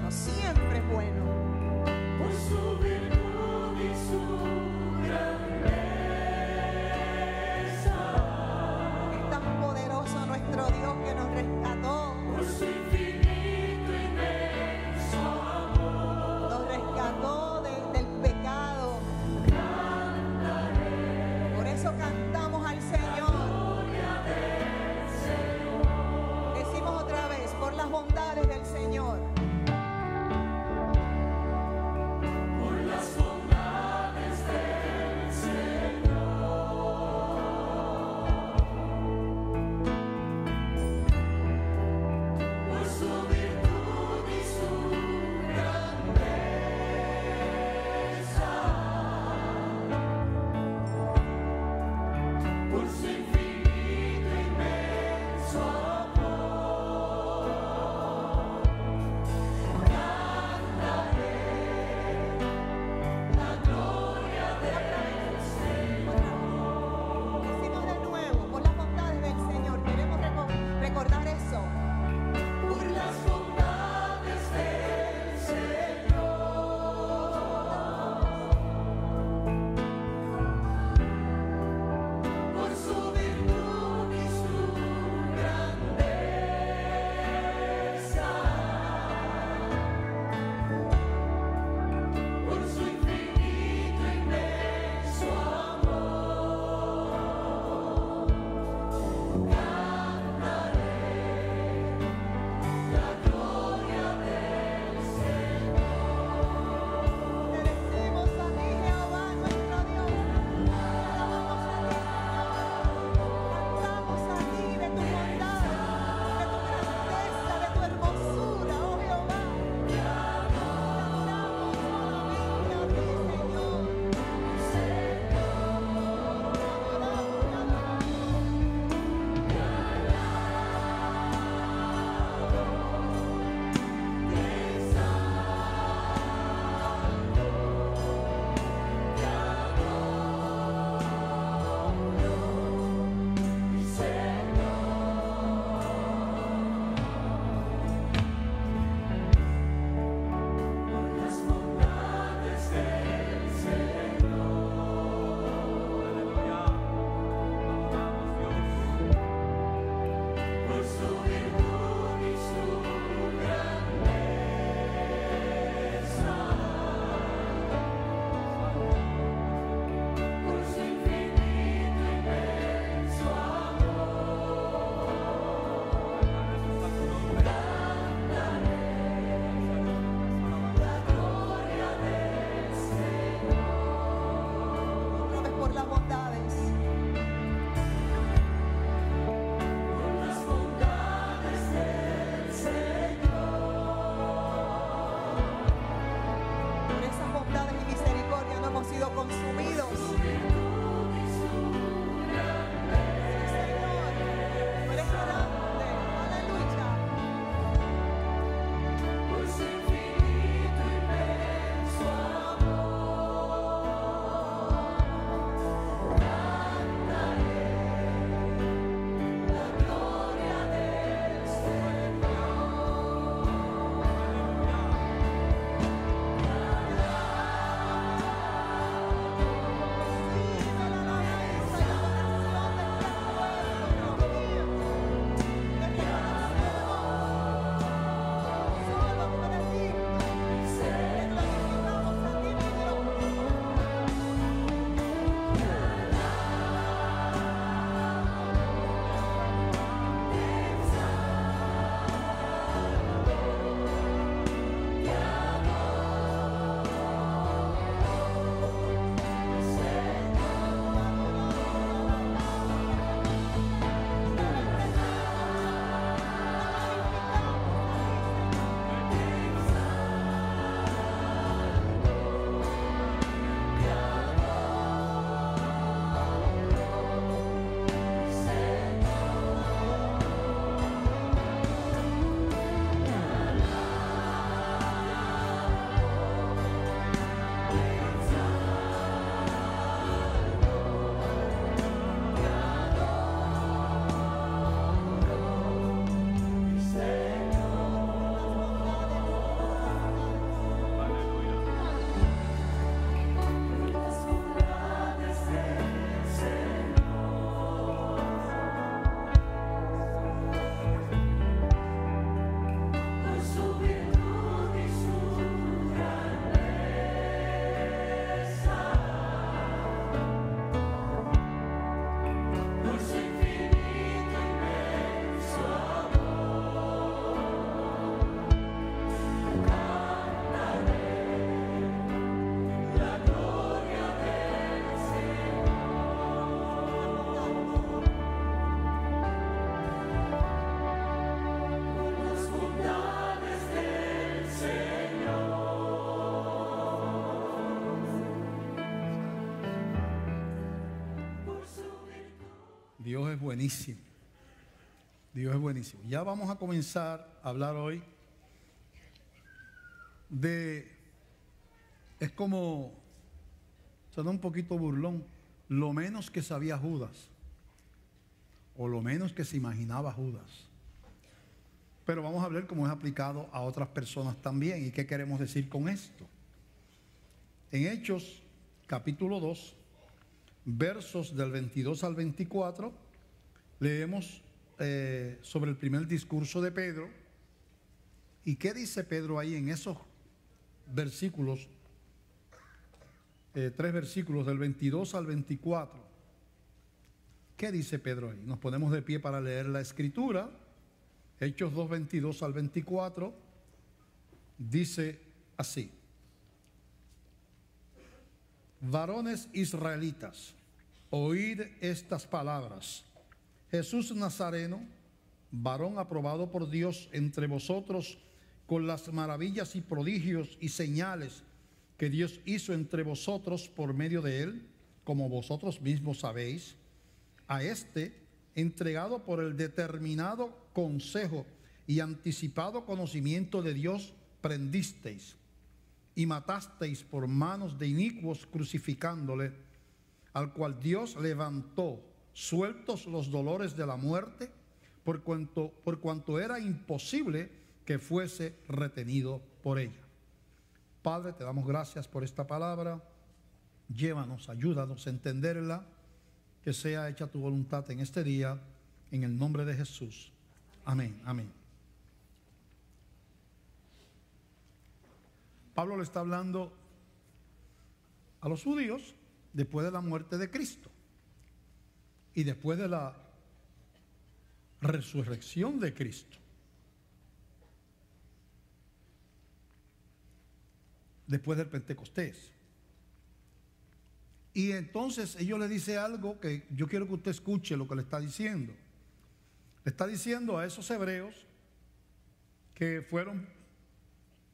bueno, siempre es bueno. Por su virtud y su grandeza. Es tan poderoso nuestro Dios que nos rescató. Por su infinito inmenso amor. Nos rescató del pecado. Por eso cantamos al Señor. Decimos otra vez, por las bondades del Señor. Dios es buenísimo. Dios es buenísimo. Ya vamos a comenzar a hablar hoy es como, suena un poquito burlón, lo menos que sabía Judas, o lo menos que se imaginaba Judas. Pero vamos a ver cómo es aplicado a otras personas también y qué queremos decir con esto. En Hechos, capítulo 2, versos del 22 al 24, leemos sobre el primer discurso de Pedro. ¿Y qué dice Pedro ahí en esos versículos? 3 versículos del 22 al 24. ¿Qué dice Pedro ahí? Nos ponemos de pie para leer la escritura. Hechos 2, 22 al 24. Dice así: varones israelitas, oíd estas palabras. Jesús Nazareno, varón aprobado por Dios entre vosotros, con las maravillas y prodigios y señales que Dios hizo entre vosotros por medio de él, como vosotros mismos sabéis, a este, entregado por el determinado consejo y anticipado conocimiento de Dios, prendisteis y matasteis por manos de inicuos, crucificándole, al cual Dios levantó, sueltos los dolores de la muerte, por cuanto era imposible que fuese retenido por ella. Padre, te damos gracias por esta palabra. Llévanos, ayúdanos a entenderla, que sea hecha tu voluntad en este día, en el nombre de Jesús. Amén, amén. Pablo le está hablando a los judíos después de la muerte de Cristo y después de la resurrección de Cristo. Después del Pentecostés. Y entonces ellos le dicen algo que yo quiero que usted escuche lo que le está diciendo. Le está diciendo a esos hebreos que fueron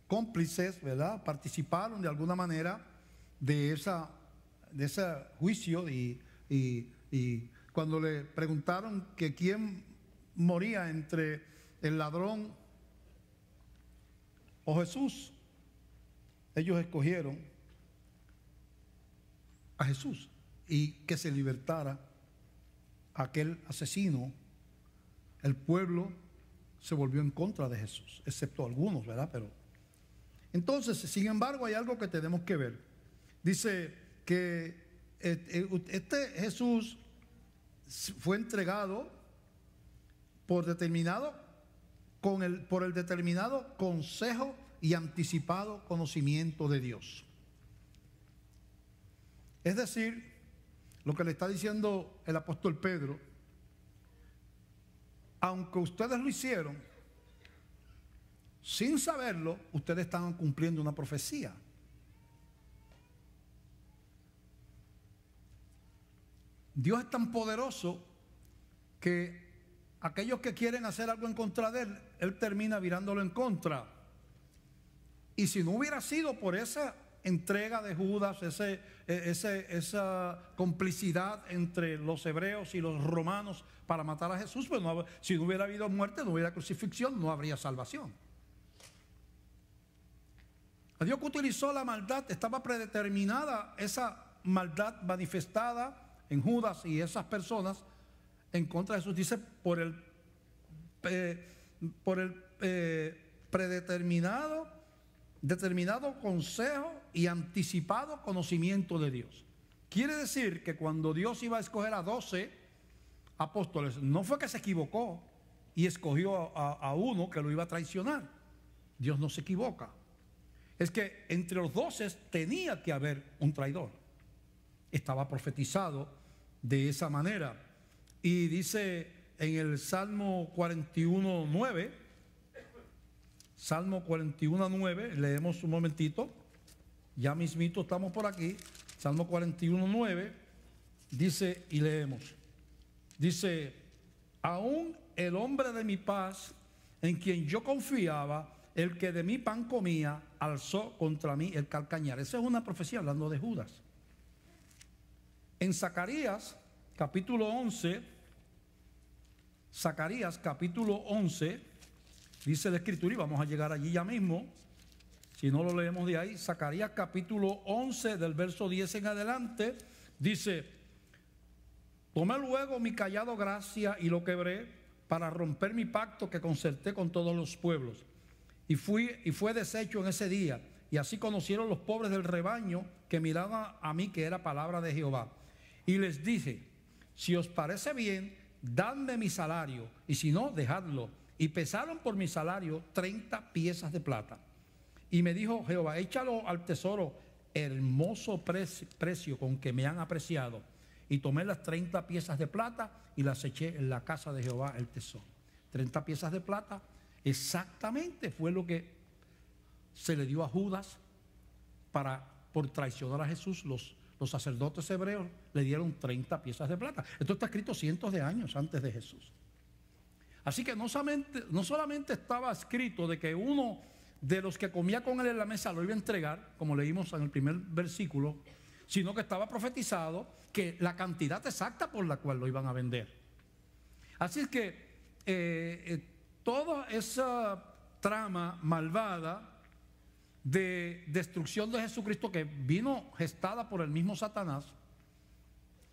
cómplices, ¿verdad? Participaron de alguna manera de ese juicio y cuando le preguntaron que quién moría entre el ladrón o Jesús, ellos escogieron a Jesús y que se libertara aquel asesino. El pueblo se volvió en contra de Jesús, excepto algunos, ¿verdad? Pero entonces, sin embargo, hay algo que tenemos que ver. Dice que este Jesús fue entregado por el determinado consejo y anticipado conocimiento de Dios. Es decir, lo que le está diciendo el apóstol Pedro, aunque ustedes lo hicieron sin saberlo, ustedes estaban cumpliendo una profecía. Dios es tan poderoso que aquellos que quieren hacer algo en contra de él termina virándolo en contra. Y si no hubiera sido por esa entrega de Judas, esa complicidad entre los hebreos y los romanos para matar a Jesús, pues si no hubiera habido muerte, no hubiera crucifixión, no habría salvación. A Dios que utilizó la maldad, estaba predeterminada esa maldad manifestada en Judas y esas personas en contra de Jesús. Dice por el determinado consejo y anticipado conocimiento de Dios. Quiere decir que cuando Dios iba a escoger a 12 apóstoles, no fue que se equivocó y escogió a uno que lo iba a traicionar. Dios no se equivoca. Es que entre los 12 tenía que haber un traidor. Estaba profetizado de esa manera. Y dice en el Salmo 41:9, Salmo 41:9, leemos un momentito, ya mismito estamos por aquí. Salmo 41:9 dice, y leemos, dice: aún el hombre de mi paz, en quien yo confiaba, el que de mi pan comía, alzó contra mí el calcañar. Esa es una profecía hablando de Judas. En Zacarías capítulo 11, Zacarías capítulo 11, dice la Escritura, y vamos a llegar allí ya mismo, si no lo leemos de ahí. Zacarías capítulo 11 del verso 10 en adelante, dice: tomé luego mi callado gracia y lo quebré para romper mi pacto que concerté con todos los pueblos. Y fue deshecho en ese día. Y así conocieron los pobres del rebaño que miraban a mí que era palabra de Jehová. Y les dije: si os parece bien, dadme mi salario, y si no, dejadlo. Y pesaron por mi salario 30 piezas de plata. Y me dijo Jehová: échalo al tesoro, hermoso precio con que me han apreciado. Y tomé las 30 piezas de plata y las eché en la casa de Jehová el tesoro. 30 piezas de plata exactamente fue lo que se le dio a Judas por traicionar a Jesús. Los sacerdotes hebreos le dieron 30 piezas de plata. Esto está escrito cientos de años antes de Jesús. Así que no solamente estaba escrito de que uno de los que comía con él en la mesa lo iba a entregar, como leímos en el primer versículo, sino que estaba profetizado que la cantidad exacta por la cual lo iban a vender. Así es que toda esa trama malvada de destrucción de Jesucristo, que vino gestada por el mismo Satanás,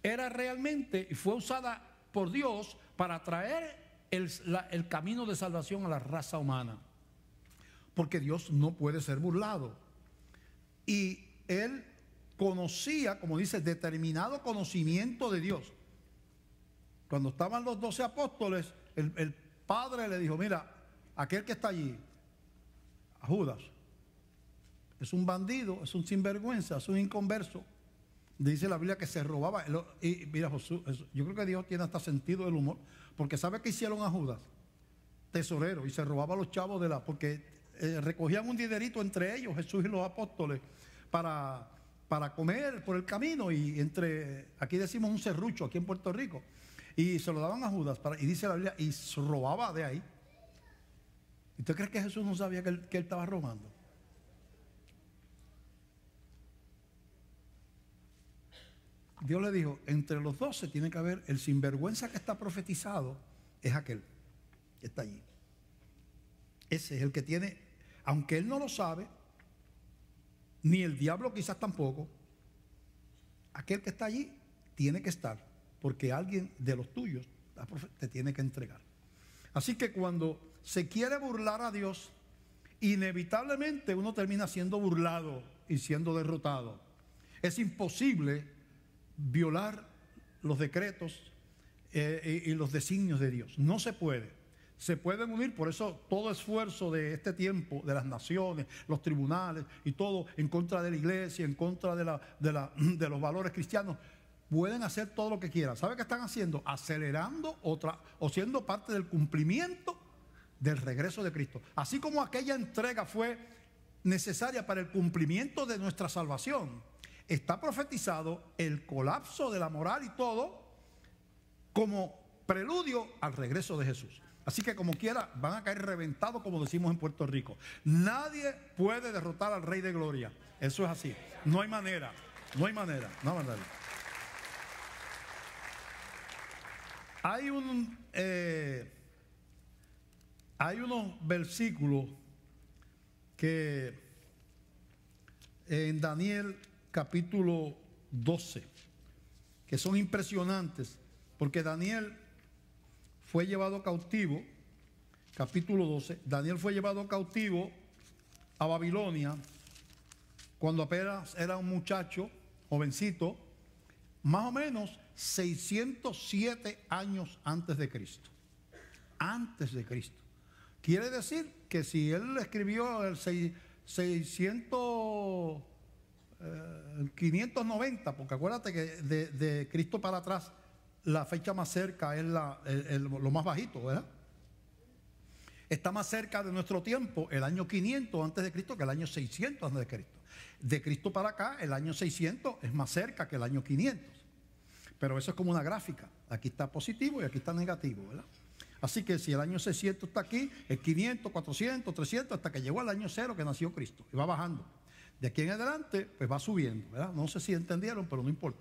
era realmente y fue usada por Dios para traer el camino de salvación a la raza humana, porque Dios no puede ser burlado. Y él conocía, como dice, determinado conocimiento de Dios. Cuando estaban los 12 apóstoles, el Padre le dijo: mira, aquel que está allí, a Judas, es un bandido, es un sinvergüenza, es un inconverso. Dice la Biblia que se robaba. Y mira, Josué, yo creo que Dios tiene hasta sentido del humor, porque ¿sabe qué hicieron a Judas? Tesorero, y se robaba a los chavos porque recogían un dinerito entre ellos, Jesús y los apóstoles, para comer por el camino, y aquí decimos un serrucho aquí en Puerto Rico, y se lo daban a Judas, y dice la Biblia, y se robaba de ahí. ¿Y usted cree que Jesús no sabía que él estaba robando? Dios le dijo: entre los 12 tiene que haber el sinvergüenza que está profetizado, es aquel que está allí. Ese es el que tiene, aunque él no lo sabe, ni el diablo quizás tampoco, aquel que está allí tiene que estar, porque alguien de los tuyos te tiene que entregar. Así que cuando se quiere burlar a Dios, inevitablemente uno termina siendo burlado y siendo derrotado. Es imposible violar los decretos y los designios de Dios. No se puede. Se pueden unir, por eso todo esfuerzo de este tiempo, de las naciones, los tribunales y todo en contra de la iglesia, en contra de los valores cristianos, pueden hacer todo lo que quieran. ¿Sabe qué están haciendo? Acelerando o siendo parte del cumplimiento del regreso de Cristo. Así como aquella entrega fue necesaria para el cumplimiento de nuestra salvación, está profetizado el colapso de la moral y todo como preludio al regreso de Jesús. Así que como quiera van a caer reventados, como decimos en Puerto Rico. Nadie puede derrotar al Rey de Gloria. Eso es así. No hay manera. No hay manera. No hay manera. Hay unos versículos que en Daniel capítulo 12 que son impresionantes, porque Daniel fue llevado cautivo, capítulo 12, Daniel fue llevado cautivo a Babilonia cuando apenas era un muchacho, jovencito, más o menos 607 años antes de Cristo. Antes de Cristo. Quiere decir que si él escribió el 590, porque acuérdate que de Cristo para atrás la fecha más cerca es lo más bajito, ¿verdad? Está más cerca de nuestro tiempo el año 500 antes de Cristo que el año 600 antes de Cristo. De Cristo para acá el año 600 es más cerca que el año 500. Pero eso es como una gráfica. Aquí está positivo y aquí está negativo, ¿verdad? Así que si el año 600 está aquí, el 500, 400, 300, hasta que llegó al año 0 que nació Cristo. Y va bajando. De aquí en adelante, pues va subiendo, ¿verdad? No sé si entendieron, pero no importa.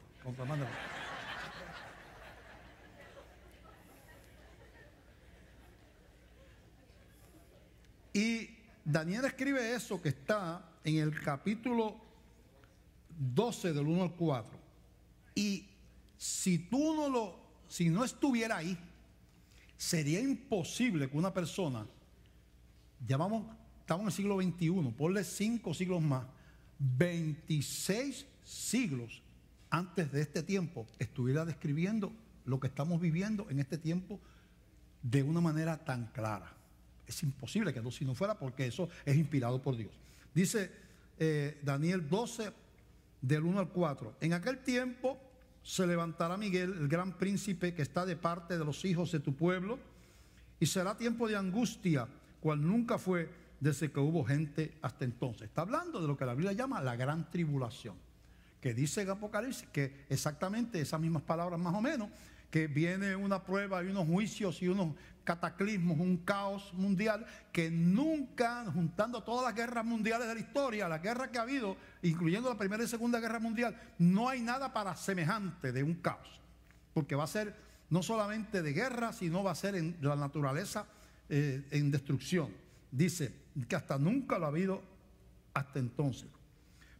Daniel escribe eso que está en el capítulo 12 del 1 al 4. Y si no estuviera ahí, sería imposible que una persona, estamos en el siglo XXI, ponle 5 siglos más, 26 siglos antes de este tiempo, estuviera describiendo lo que estamos viviendo en este tiempo de una manera tan clara. Es imposible que no, si no fuera porque eso es inspirado por Dios. Dice Daniel 12, del 1 al 4. En aquel tiempo se levantará Miguel, el gran príncipe que está de parte de los hijos de tu pueblo, y será tiempo de angustia, cual nunca fue desde que hubo gente hasta entonces. Está hablando de lo que la Biblia llama la gran tribulación, que dice en Apocalipsis que exactamente esas mismas palabras más o menos, que viene una prueba y unos juicios y unos cataclismos, un caos mundial que nunca, juntando todas las guerras mundiales de la historia, la guerra que ha habido, incluyendo la Primera y Segunda Guerra Mundial, no hay nada para semejante de un caos, porque va a ser no solamente de guerra, sino va a ser en la naturaleza en destrucción. Dice que hasta nunca lo ha habido hasta entonces.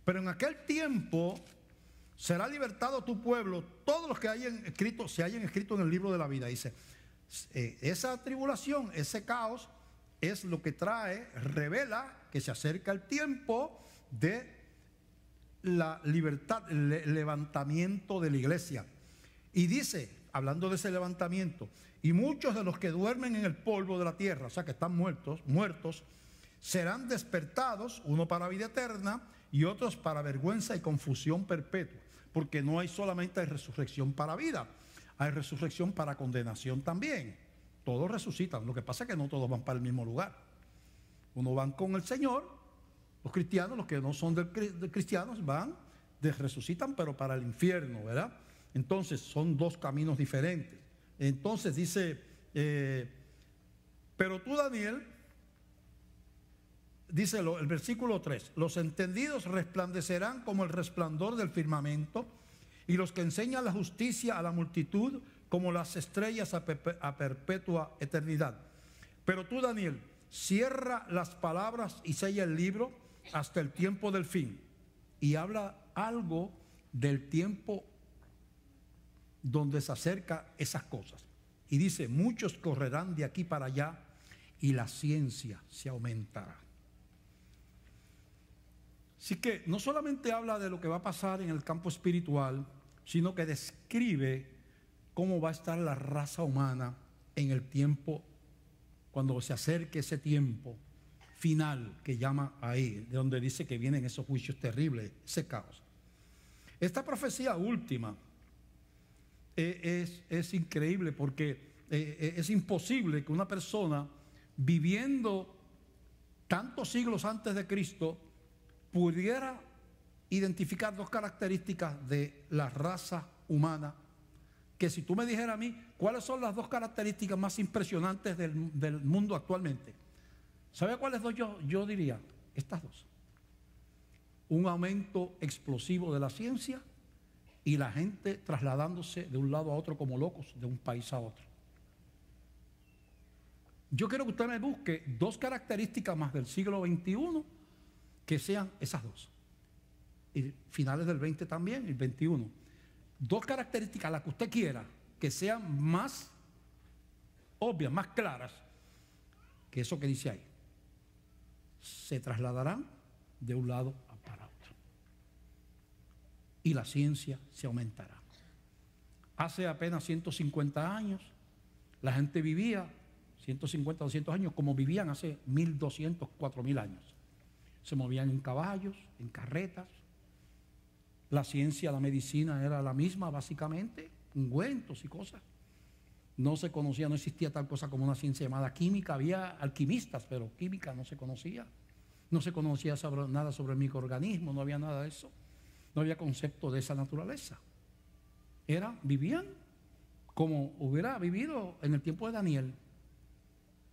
Pero en aquel tiempo será libertado tu pueblo, todos los que se hayan escrito en el libro de la vida. Dice, esa tribulación, ese caos, es lo que revela que se acerca el tiempo de la libertad, el levantamiento de la iglesia. Y dice, hablando de ese levantamiento, y muchos de los que duermen en el polvo de la tierra, o sea que están muertos, serán despertados, uno para vida eterna y otros para vergüenza y confusión perpetua. Porque no hay solamente resurrección para vida, hay resurrección para condenación también. Todos resucitan, lo que pasa es que no todos van para el mismo lugar. Uno van con el Señor, los cristianos, los que no son de cristianos, resucitan, pero para el infierno, ¿verdad? Entonces son dos caminos diferentes. Entonces dice, pero tú, Daniel, dice el versículo 3, los entendidos resplandecerán como el resplandor del firmamento, y los que enseñan la justicia a la multitud como las estrellas a perpetua eternidad. Pero tú, Daniel, cierra las palabras y sella el libro hasta el tiempo del fin. Y habla algo del tiempo donde se acerca esas cosas. Y dice, muchos correrán de aquí para allá y la ciencia se aumentará. Así que no solamente habla de lo que va a pasar en el campo espiritual, sino que describe cómo va a estar la raza humana en el tiempo, cuando se acerque ese tiempo final que llama ahí, de donde dice que vienen esos juicios terribles, ese caos. Esta profecía última es increíble porque es imposible que una persona viviendo tantos siglos antes de Cristo pudiera identificar dos características de la raza humana, que si tú me dijeras a mí cuáles son las dos características más impresionantes del mundo actualmente, ¿sabe cuáles dos yo diría? Estas dos. Un aumento explosivo de la ciencia y la gente trasladándose de un lado a otro como locos, de un país a otro. Yo quiero que usted me busque dos características más del siglo XXI que sean esas dos. Y finales del 20 también, el 21. Dos características, las que usted quiera, que sean más obvias, más claras que eso que dice ahí. Se trasladarán de un lado para otro. Y la ciencia se aumentará. Hace apenas 150 años, la gente vivía 150, 200 años como vivían hace 1200, 4000 años. Se movían en caballos, en carretas. La ciencia, la medicina era la misma básicamente, ungüentos y cosas. No se conocía, no existía tal cosa como una ciencia llamada química. Había alquimistas, pero química no se conocía. No se conocía nada sobre el microorganismo, no había nada de eso. No había concepto de esa naturaleza. Vivían como hubiera vivido en el tiempo de Daniel.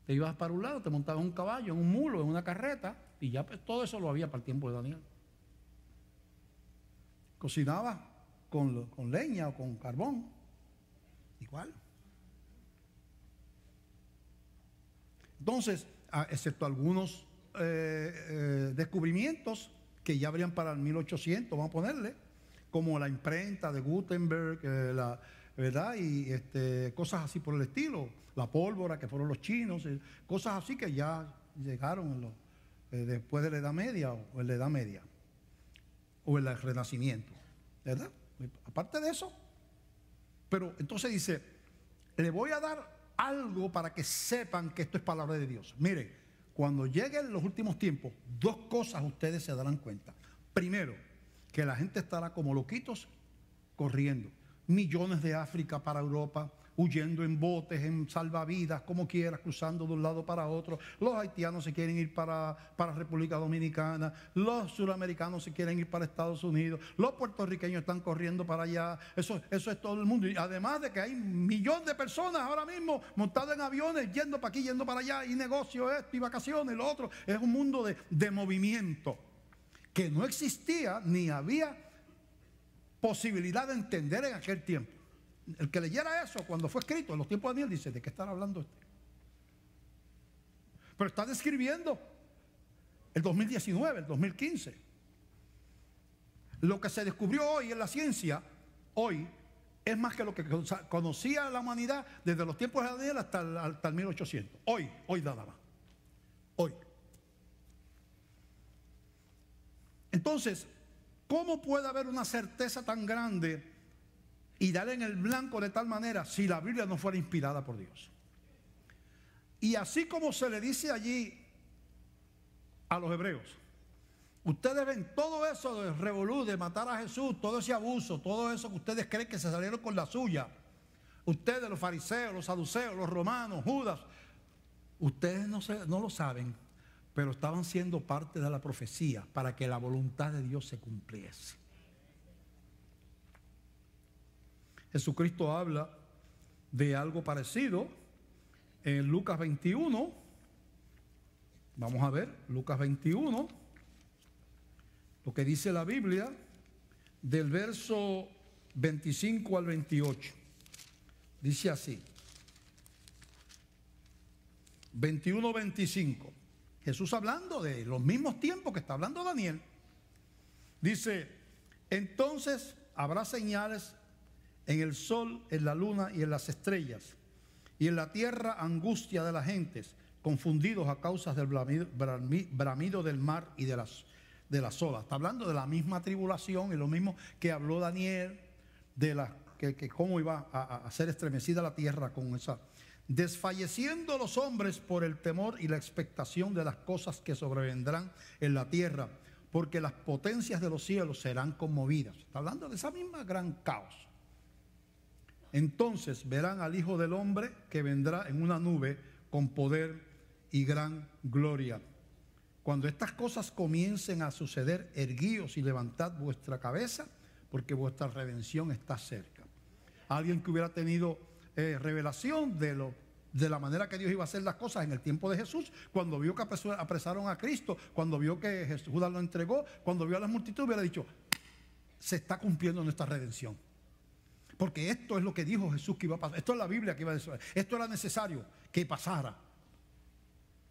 Te ibas para un lado, te montabas en un caballo, en un mulo, en una carreta, y ya pues, todo eso lo había para el tiempo de Daniel. Cocinaba con leña o con carbón, igual. Entonces, excepto algunos descubrimientos que ya habrían para el 1800, vamos a ponerle, como la imprenta de Gutenberg, ¿verdad? Y cosas así por el estilo, la pólvora que fueron los chinos, cosas así que ya llegaron después de la Edad Media o en la Edad Media o en el Renacimiento, ¿verdad? Aparte de eso, pero entonces dice, le voy a dar algo para que sepan que esto es palabra de Dios. Mire, cuando lleguen los últimos tiempos, dos cosas ustedes se darán cuenta. Primero, que la gente estará como loquitos corriendo. Millones de África para Europa, huyendo en botes, en salvavidas, como quieras, cruzando de un lado para otro. Los haitianos se quieren ir para República Dominicana, los suramericanos se quieren ir para Estados Unidos, los puertorriqueños están corriendo para allá. Eso es todo el mundo. Y además de que hay millones de personas ahora mismo montadas en aviones, yendo para aquí, yendo para allá, y negocio esto, y vacaciones, lo otro. Es un mundo de movimiento que no existía ni había posibilidad de entender en aquel tiempo. El que leyera eso cuando fue escrito en los tiempos de Daniel dice, ¿de qué están hablando este? Pero está describiendo el 2019, el 2015. Lo que se descubrió hoy en la ciencia, hoy, es más que lo que conocía la humanidad desde los tiempos de Daniel hasta el 1800. Hoy nada más. Hoy. Entonces, ¿cómo puede haber una certeza tan grande y darle en el blanco de tal manera si la Biblia no fuera inspirada por Dios? Y así como se le dice allí a los hebreos, ustedes ven todo eso de revolú, de matar a Jesús, todo ese abuso, todo eso que ustedes creen que se salieron con la suya, ustedes, los fariseos, los saduceos, los romanos, Judas, ustedes no lo saben, pero estaban siendo parte de la profecía para que la voluntad de Dios se cumpliese. Jesucristo habla de algo parecido en Lucas 21. Vamos a ver, Lucas 21, lo que dice la Biblia, del verso 25 al 28. Dice así, 21-25. Jesús hablando de los mismos tiempos que está hablando Daniel. Dice, entonces habrá señales en el sol, en la luna y en las estrellas, y en la tierra angustia de las gentes, confundidos a causa del bramido del mar y de las olas. Está hablando de la misma tribulación y lo mismo que habló Daniel, de que cómo iba a ser estremecida la tierra con esa. Desfalleciendo los hombres por el temor y la expectación de las cosas que sobrevendrán en la tierra, porque las potencias de los cielos serán conmovidas. Está hablando de esa misma gran caos. Entonces verán al Hijo del Hombre que vendrá en una nube con poder y gran gloria. Cuando estas cosas comiencen a suceder, erguíos y levantad vuestra cabeza, porque vuestra redención está cerca. Alguien que hubiera tenido revelación de la manera que Dios iba a hacer las cosas en el tiempo de Jesús, cuando vio que apresaron a Cristo, cuando vio que Judas lo entregó, cuando vio a las multitudes, hubiera dicho, se está cumpliendo nuestra redención. Porque esto es lo que dijo Jesús que iba a pasar. Esto es la Biblia que iba a decir. Esto era necesario que pasara.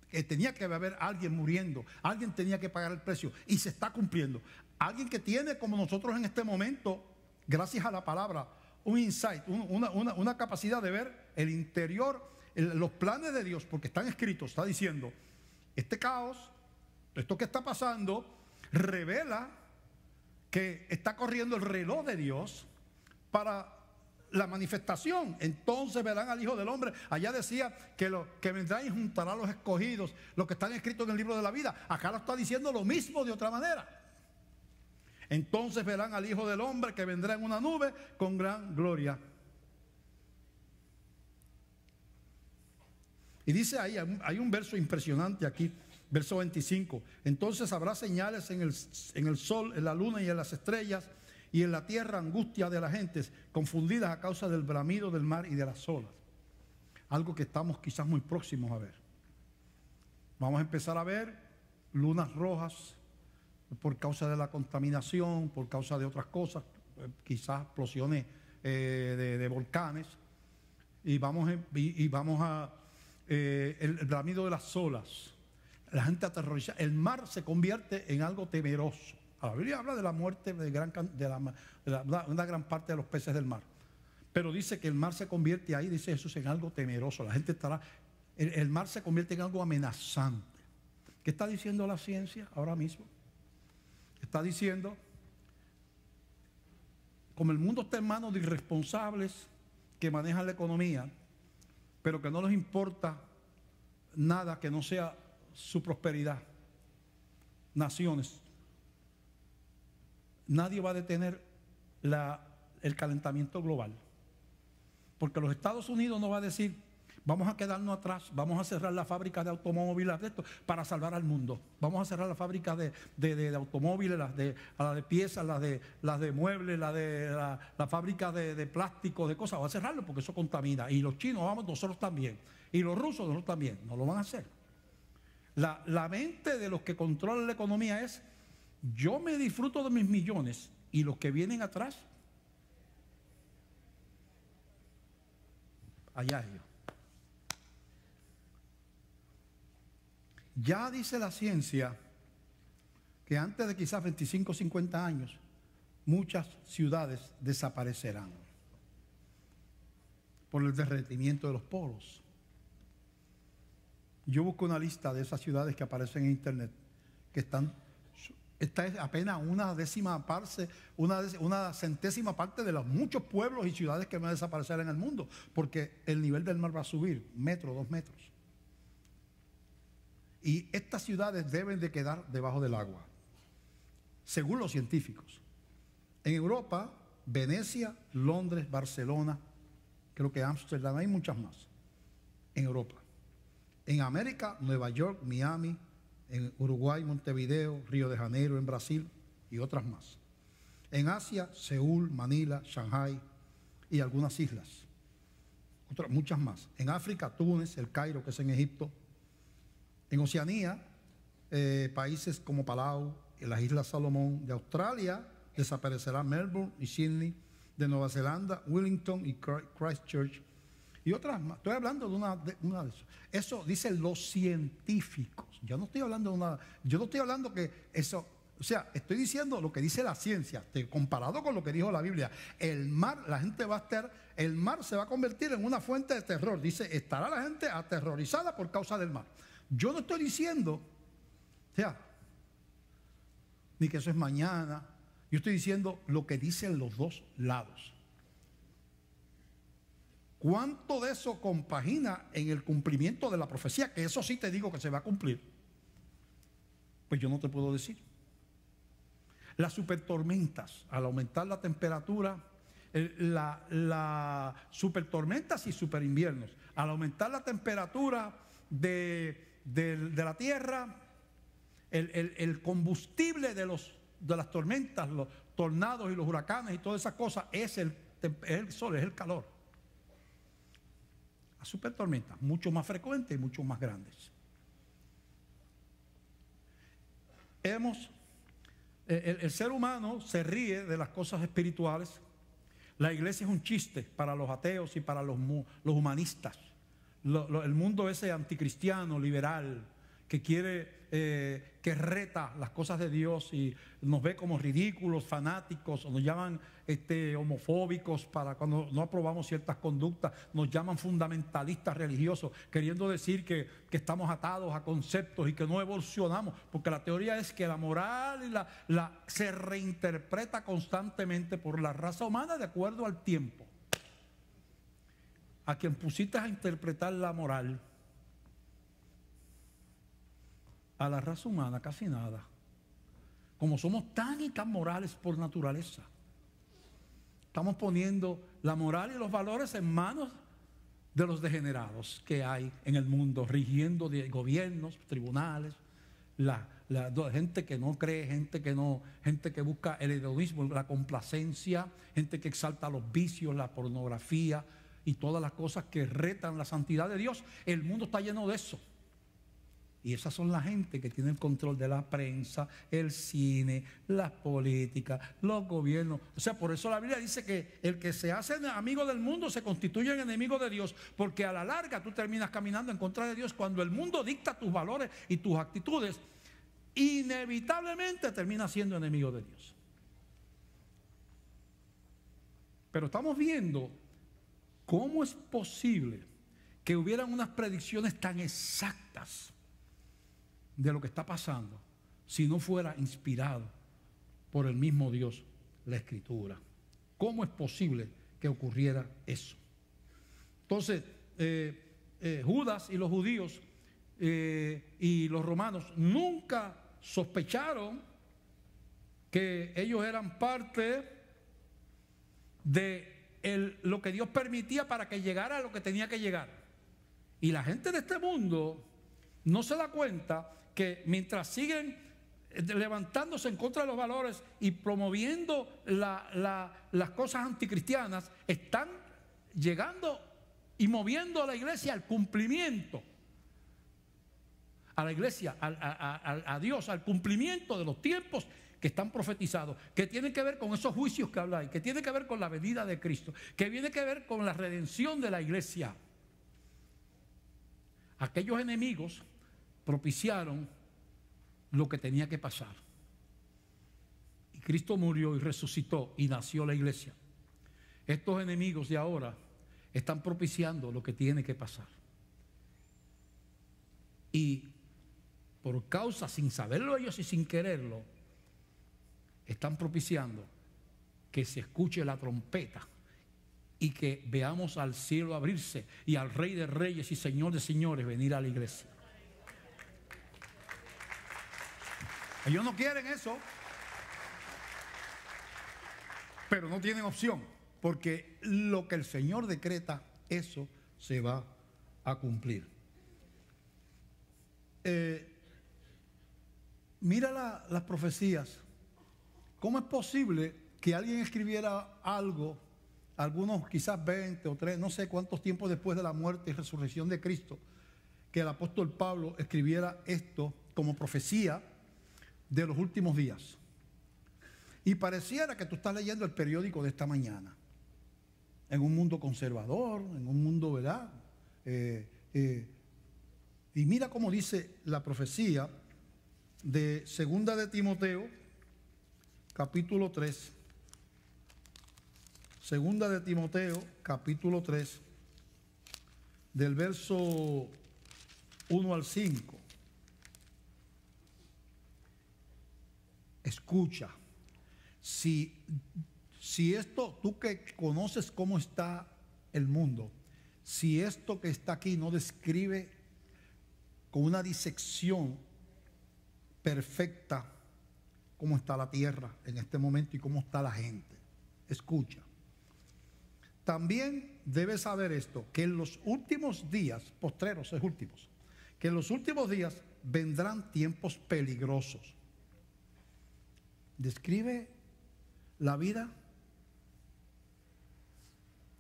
Que tenía que haber alguien muriendo. Alguien tenía que pagar el precio. Y se está cumpliendo. Alguien que tiene, como nosotros en este momento, gracias a la palabra, un insight, una capacidad de ver el interior, los planes de Dios, porque están escritos, está diciendo, este caos, esto que está pasando, revela que está corriendo el reloj de Dios para la manifestación. Entonces verán al Hijo del Hombre. Allá decía que vendrá y juntará a los escogidos, los que están escritos en el libro de la vida. Acá lo está diciendo lo mismo de otra manera. Entonces verán al Hijo del Hombre que vendrá en una nube con gran gloria. Y dice ahí, hay un verso impresionante aquí, verso 25. Entonces habrá señales en el sol, en la luna y en las estrellas, y en la tierra angustia de las gentes, confundidas a causa del bramido del mar y de las olas. Algo que estamos quizás muy próximos a ver. Vamos a empezar a ver lunas rojas por causa de la contaminación, por causa de otras cosas, quizás explosiones de volcanes, y vamos a el bramido de las olas. La gente aterroriza. El mar se convierte en algo temeroso. La Biblia habla de la muerte de una gran parte de los peces del mar. Pero dice que el mar se convierte ahí, dice Jesús, en algo temeroso. La gente estará... El mar se convierte en algo amenazante. ¿Qué está diciendo la ciencia ahora mismo? Está diciendo, como el mundo está en manos de irresponsables que manejan la economía, pero que no les importa nada que no sea su prosperidad, naciones, nadie va a detener el calentamiento global. Porque los Estados Unidos no va a decir, vamos a quedarnos atrás, vamos a cerrar la fábrica de automóviles para salvar al mundo. Vamos a cerrar la fábrica de automóviles, las de piezas, las de muebles, la fábrica de plásticos, de cosas. Vamos a cerrarlo porque eso contamina. Y los chinos, vamos, nosotros también. Y los rusos, nosotros también. No lo van a hacer. La mente de los que controlan la economía es, yo me disfruto de mis millones y los que vienen atrás, allá ellos. Ya dice la ciencia que antes de quizás 25 o 50 años, muchas ciudades desaparecerán por el derretimiento de los polos. Yo busco una lista de esas ciudades que aparecen en internet, que esta es apenas una centésima parte de los muchos pueblos y ciudades que van a desaparecer en el mundo, porque el nivel del mar va a subir 1 metro, 2 metros. Y estas ciudades deben de quedar debajo del agua, según los científicos. En Europa, Venecia, Londres, Barcelona, creo que Ámsterdam, hay muchas más en Europa. En América, Nueva York, Miami, en Uruguay, Montevideo, Río de Janeiro, en Brasil y otras más. En Asia, Seúl, Manila, Shanghái y algunas islas. Muchas más. En África, Túnez, El Cairo, que es en Egipto. En Oceanía, países como Palau, en las Islas Salomón. De Australia, desaparecerá Melbourne y Sydney. De Nueva Zelanda, Wellington y Christchurch. Y otras más. Estoy hablando de una de esas. Eso dicen los científicos. Yo no estoy hablando de una... Yo no estoy hablando que eso... O sea, estoy diciendo lo que dice la ciencia, comparado con lo que dijo la Biblia. El mar, la gente va a estar... El mar se va a convertir en una fuente de terror. Dice, estará la gente aterrorizada por causa del mar. Yo no estoy diciendo... O sea, ni que eso es mañana. Yo estoy diciendo lo que dicen los dos lados. ¿Cuánto de eso compagina en el cumplimiento de la profecía? Que eso sí te digo que se va a cumplir. Pues yo no te puedo decir. Las supertormentas, al aumentar la temperatura, las supertormentas y superinviernos, al aumentar la temperatura de la tierra, el combustible de las tormentas, los tornados y los huracanes y todas esas cosas es el sol, es el calor. Las supertormentas, mucho más frecuentes y mucho más grandes. El ser humano se ríe de las cosas espirituales. La iglesia es un chiste para los ateos y para los humanistas. El mundo ese anticristiano, liberal, que quiere, que reta las cosas de Dios y nos ve como ridículos, fanáticos, o nos llaman homofóbicos para cuando no aprobamos ciertas conductas, nos llaman fundamentalistas religiosos, queriendo decir que estamos atados a conceptos y que no evolucionamos, porque la teoría es que la moral se reinterpreta constantemente por la raza humana de acuerdo al tiempo. A quien pusiste a interpretar la moral, a la raza humana casi nada. Como somos tan y tan morales por naturaleza, estamos poniendo la moral y los valores en manos de los degenerados que hay en el mundo, rigiendo de gobiernos, tribunales, la gente que no cree, gente que busca el hedonismo, la complacencia, gente que exalta los vicios, la pornografía y todas las cosas que retan la santidad de Dios. El mundo está lleno de eso. Y esas son la gente que tiene el control de la prensa, el cine, las políticas, los gobiernos. O sea, por eso la Biblia dice que el que se hace amigo del mundo se constituye en enemigo de Dios, porque a la larga tú terminas caminando en contra de Dios. Cuando el mundo dicta tus valores y tus actitudes, inevitablemente terminas siendo enemigo de Dios. Pero estamos viendo cómo es posible que hubieran unas predicciones tan exactas de lo que está pasando si no fuera inspirado por el mismo Dios la Escritura. ¿Cómo es posible que ocurriera eso? Entonces, Judas y los judíos y los romanos nunca sospecharon que ellos eran parte de lo que Dios permitía para que llegara a lo que tenía que llegar. Y la gente de este mundo no se da cuenta que mientras siguen levantándose en contra de los valores y promoviendo las cosas anticristianas, están llegando y moviendo a la iglesia al cumplimiento, a la iglesia, a Dios, al cumplimiento de los tiempos que están profetizados, que tienen que ver con esos juicios que habláis, que tienen que ver con la venida de Cristo, que tiene que ver con la redención de la iglesia. Aquellos enemigos propiciaron lo que tenía que pasar. Y Cristo murió y resucitó y nació la iglesia. Estos enemigos de ahora están propiciando lo que tiene que pasar. Y por causa, sin saberlo ellos y sin quererlo, están propiciando que se escuche la trompeta y que veamos al cielo abrirse y al Rey de Reyes y Señor de Señores venir a la iglesia. Ellos no quieren eso, pero no tienen opción, porque lo que el Señor decreta, eso se va a cumplir. Mira las profecías. ¿Cómo es posible que alguien escribiera algo, algunos quizás 20 o 3, no sé cuántos tiempos después de la muerte y resurrección de Cristo, que el apóstol Pablo escribiera esto como profecía de los últimos días? Y pareciera que tú estás leyendo el periódico de esta mañana, en un mundo conservador, en un mundo, ¿verdad? Y mira cómo dice la profecía de Segunda de Timoteo, capítulo 3. Segunda de Timoteo, capítulo 3, del verso 1 al 5. Escucha, si esto, tú que conoces cómo está el mundo, si esto que está aquí no describe con una disección perfecta cómo está la tierra en este momento y cómo está la gente, escucha. También debes saber esto, que en los últimos días, postreros es últimos, que en los últimos días vendrán tiempos peligrosos. Describe la vida,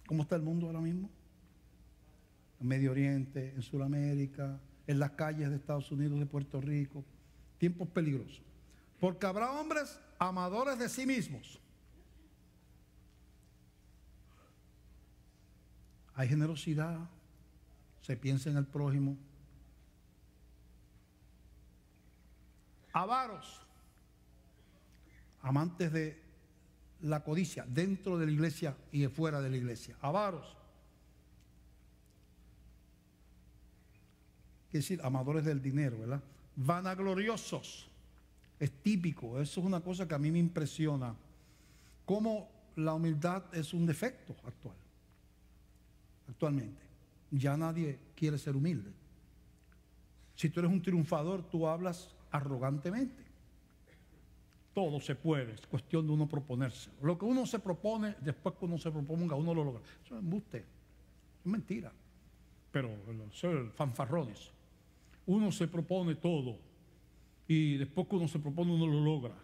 cómo está el mundo ahora mismo, en Medio Oriente, en Sudamérica, en las calles de Estados Unidos, de Puerto Rico, tiempos peligrosos. Porque habrá hombres amadores de sí mismos. Hay generosidad, se piensa en el prójimo. Avaros, amantes de la codicia dentro de la iglesia y de fuera de la iglesia. Avaros, quiere decir amadores del dinero, ¿verdad? Vanagloriosos, es típico, eso es una cosa que a mí me impresiona, cómo la humildad es un defecto actualmente. Ya nadie quiere ser humilde. Si tú eres un triunfador, tú hablas arrogantemente. Todo se puede, es cuestión de uno proponerse. Lo que uno se propone, después que uno se proponga, uno lo logra. Eso es embuste, es mentira. Pero son fanfarrones. Uno se propone todo y después que uno se propone, uno lo logra.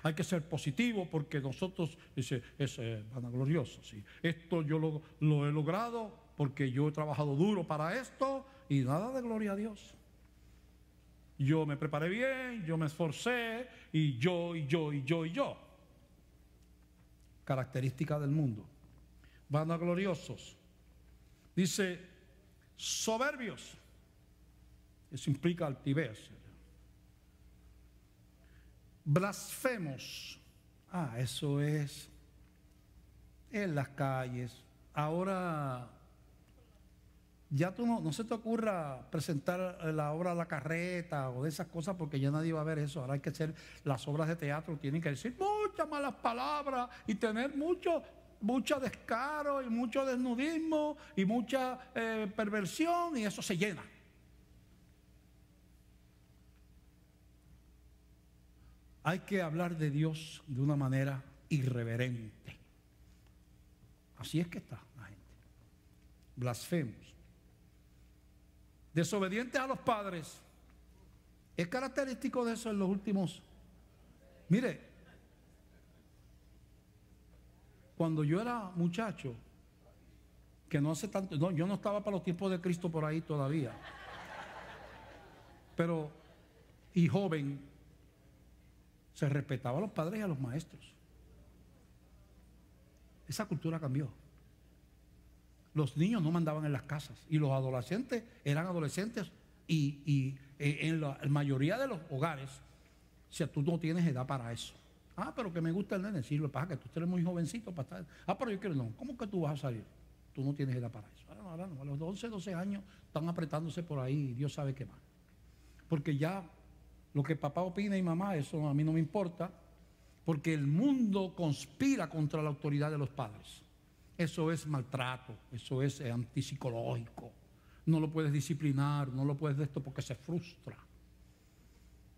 Hay que ser positivo porque nosotros, es vanaglorioso. ¿Sí? Esto yo lo he logrado porque yo he trabajado duro para esto y nada de gloria a Dios. yo me preparé bien, yo me esforcé, y yo. Característica del mundo. Vanagloriosos. Dice, soberbios. Eso implica altivez. Blasfemos. Eso es en las calles. Ahora, ya tú no se te ocurra presentar la obra La Carreta o de esas cosas, porque ya nadie va a ver eso. Ahora hay que hacer las obras de teatro, tienen que decir muchas malas palabras y tener mucho descaro y mucho desnudismo y mucha perversión, y eso se llena. Hay que hablar de Dios de una manera irreverente. Así es que está la gente. Blasfemos. Desobedientes a los padres. Es característico de eso en los últimos. Mire, cuando yo era muchacho, que no hace tanto, no, yo no estaba para los tiempos de Cristo por ahí todavía, pero, y joven, se respetaba a los padres y a los maestros. Esa cultura cambió. Los niños no mandaban en las casas, y los adolescentes eran adolescentes, y en la mayoría de los hogares, si tú no tienes edad para eso. Pero que me gusta el nene, sí, lo que pasa es que tú eres muy jovencito para estar. Pero yo quiero, no, ¿cómo que tú vas a salir? Tú no tienes edad para eso. Ahora no, a los 11, 12 años están apretándose por ahí, y Dios sabe qué más. Porque ya lo que papá opina y mamá, eso a mí no me importa, porque el mundo conspira contra la autoridad de los padres. Eso es maltrato, eso es antipsicológico. No lo puedes disciplinar, no lo puedes de esto, porque se frustra.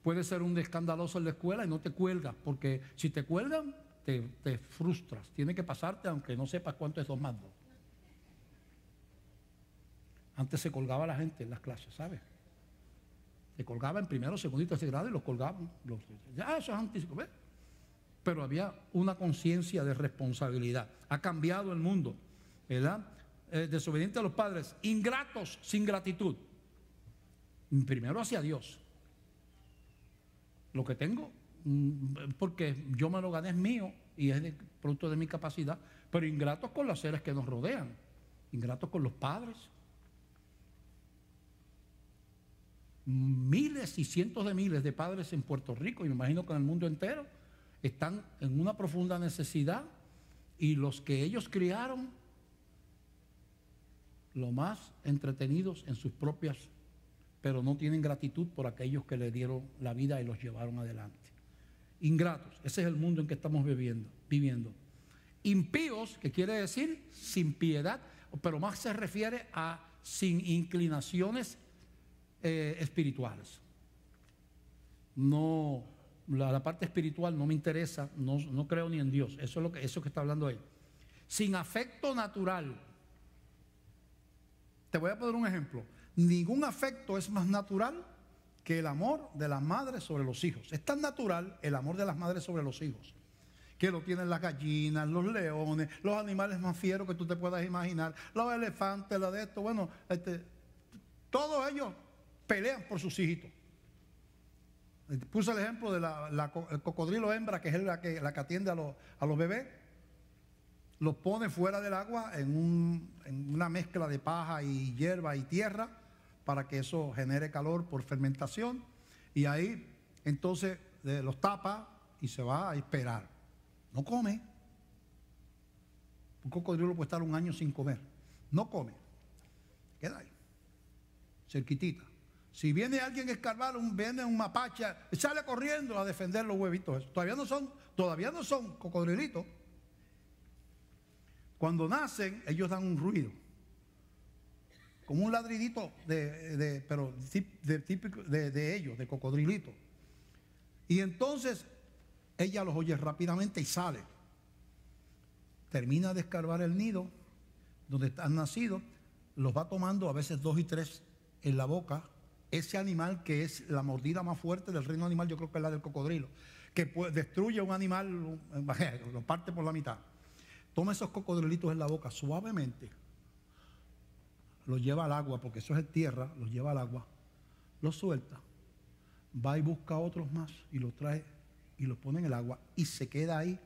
Puede ser un escandaloso en la escuela y no te cuelgas, porque si te cuelgan, te frustras. Tiene que pasarte aunque no sepas cuánto es 2 más 2. Antes se colgaba la gente en las clases, ¿sabes? Se colgaba en primero, segundo y tercer grado, y los colgaban. Ya, eso es antipsicológico, ¿ves? Pero había una conciencia de responsabilidad. Ha cambiado el mundo, ¿verdad? Desobedientes a los padres, ingratos sin gratitud. Primero hacia Dios. Lo que tengo, porque yo me lo gané, es mío y es producto de mi capacidad, pero ingratos con los seres que nos rodean, ingratos con los padres. Miles y cientos de miles de padres en Puerto Rico, y me imagino que en el mundo entero, están en una profunda necesidad, y los que ellos criaron, lo más entretenidos en sus propias, pero no tienen gratitud por aquellos que le dieron la vida y los llevaron adelante. Ingratos, ese es el mundo en que estamos viviendo. Impíos, que quiere decir sin piedad, pero más se refiere a sin inclinaciones espirituales. No, la parte espiritual no me interesa, no creo ni en Dios. Eso es que está hablando ahí. Sin afecto natural. Te voy a poner un ejemplo. Ningún afecto es más natural que el amor de las madres sobre los hijos. Es tan natural el amor de las madres sobre los hijos, que lo tienen las gallinas, los leones, los animales más fieros que tú te puedas imaginar, los elefantes, la de esto. Bueno, todos ellos pelean por sus hijitos. Puse el ejemplo de el cocodrilo hembra, que es la que atiende a los bebés. Los pone fuera del agua en una mezcla de paja y hierba y tierra, para que eso genere calor por fermentación, y ahí entonces los tapa y se va a esperar. No come. Un cocodrilo puede estar 1 año sin comer. No come. Queda ahí, cerquitita. Si viene alguien a escarbar, viene un mapache, sale corriendo a defender los huevitos. Todavía no son cocodrilitos. Cuando nacen, ellos dan un ruido, como un ladridito pero típico de ellos, de cocodrilito. Y entonces ella los oye rápidamente y sale. Termina de escarbar el nido donde han nacido, los va tomando a veces 2 y 3 en la boca. Ese animal, que es la mordida más fuerte del reino animal, yo creo que es la del cocodrilo, que destruye un animal, lo parte por la mitad. Toma esos cocodrilitos en la boca suavemente, los lleva al agua, porque eso es tierra, los lleva al agua, los suelta, va y busca a otros más y los trae y los pone en el agua y se queda ahí